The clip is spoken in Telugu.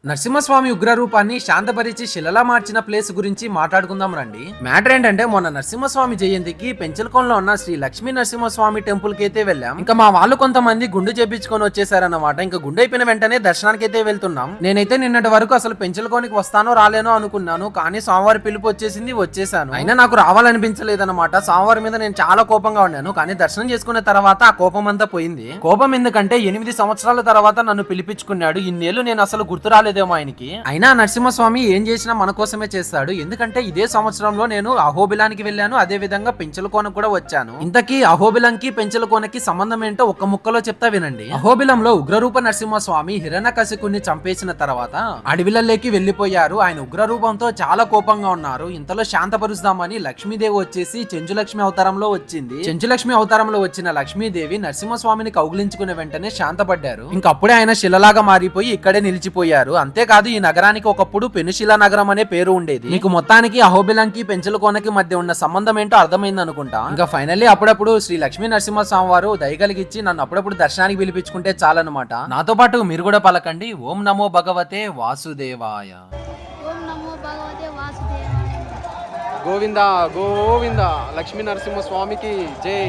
నరసింహస్వామి ఉగ్రరూపాన్ని శాంతపరిచి శిలలా మార్చిన ప్లేస్ గురించి మాట్లాడుకుందాం రండి. మ్యాటర్ ఏంటంటే మొన్న నరసింహస్వామి జయంతికి పెంచలకోనలో ఉన్న శ్రీ లక్ష్మీ నరసింహస్వామి టెంపుల్ కి అయితే వెళ్ళాం. ఇంకా మా వాళ్ళు కొంతమంది గుండు చేపించుకొని వచ్చేసారన్నమాట. ఇంకా గుండు అయిపోయిన వెంటనే దర్శనానికి అయితే వెళ్తున్నాం. నేనైతే నిన్నటి వరకు అసలు పెంచలకోనికి వస్తానో రాలేనో అనుకున్నాను, కానీ సోమవారం పిలుపు వచ్చేసాను. అయినా నాకు రావాలనిపించలేదన్నమాట. సోమవారం మీద నేను చాలా కోపంగా ఉన్నాను, కానీ దర్శనం చేసుకున్న తర్వాత ఆ కోపం అంతా పోయింది. కోపం ఎందుకంటే 8 సంవత్సరాల తర్వాత నన్ను పిలిపించుకున్నాడు. ఇన్నేళ్లు నేను అసలు గుర్తు రాలేదేమో ఆయనకి. అయినా నరసింహస్వామి ఏం చేసినా మన కోసమే చేస్తాడు. ఎందుకంటే ఇదే సంవత్సరంలో నేను అహోబిలానికి వెళ్ళాను, అదే విధంగా పెంచలకోనకు కూడా వచ్చాను. ఇంతకీ అహోబిలంకి పెంచలకోనకి సంబంధం ఏంటో ఒక్క ముక్కలో చెప్తా వినండి. అహోబిలంలో ఉగ్రరూప నరసింహస్వామి హిరణ్యకశిపుని చంపేసిన తర్వాత అడవిలలోకి వెళ్లిపోయారు. ఆయన ఉగ్రరూపంతో చాలా కోపంగా ఉన్నారు. ఇంతలో శాంతపరుస్తామని లక్ష్మీదేవి వచ్చేసి చెంచులక్ష్మి అవతారంలో వచ్చింది. చెంచులక్ష్మి అవతారంలో వచ్చిన లక్ష్మీదేవి నరసింహస్వామిని కౌగిలించుకున్న వెంటనే శాంతపడ్డారు. ఇంకప్పుడే ఆయన శిలలాగా మారిపోయి ఇక్కడే నిలిచిపోయారు. అంతేకాదు ఈ నగరానికి ఒకప్పుడు పెనుశిలా నగరం అనే పేరు ఉండేది. మీకు మొత్తానికి అహోబిలంకి పెంచలకోనకి మధ్య ఉన్న సంబంధం ఏంటో అర్థమైంది అనుకుంటా. ఇంకా ఫైనల్లీ అప్పుడప్పుడు శ్రీ లక్ష్మీ నరసింహస్వామి వారు దయగలిగిచ్చి నన్ను అప్పుడప్పుడు దర్శనానికి పిలిపించుకుంటే చాలన్నమాట. నాతో పాటు మీరు కూడా పలకండి, ఓం నమో భగవతే వాసుదేవాయ. ఓం నమో భగవతే వాసుదేవాయ. గోవింద గోవింద లక్ష్మీ నరసింహ స్వామికి జై.